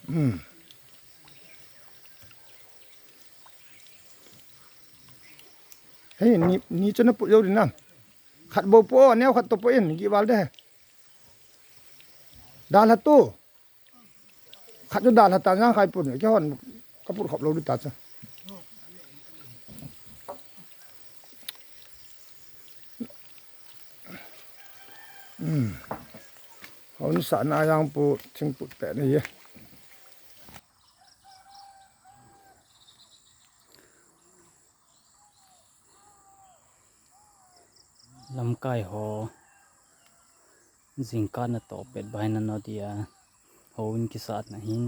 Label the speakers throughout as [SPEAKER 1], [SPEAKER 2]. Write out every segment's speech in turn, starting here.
[SPEAKER 1] เฮ้ยนี่จนปุ๊บอยู่ดินั่งขัดโบปัวแนวขัดตัวปัวเอ็นกี่วันได้ดาลฮัตตู้ขัดจนดาลฮัตตาย่างใครปุ่นแค่วันก็ปุ่นขอบเราดูตัดซะเขานี่สารayangปูชิงปุดแปะนี่
[SPEAKER 2] ลำไก่หอจิงกานะตอเป็ดใบนันนอเดียโหวินกิสัตนะหิง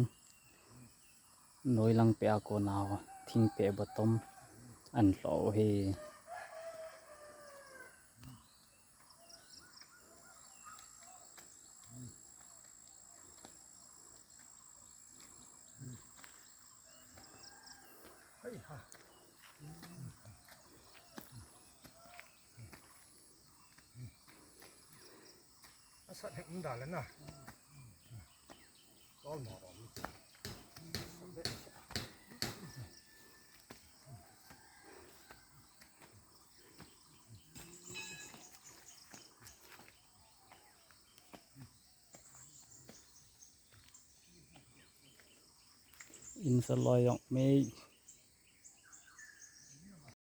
[SPEAKER 2] น้อยลังเปียโกนาวทิ้งเปียบตมอันโลเฮ
[SPEAKER 1] สัตว์แห่งดาแล้วนะก็หมอ
[SPEAKER 2] อินสลอยออกเม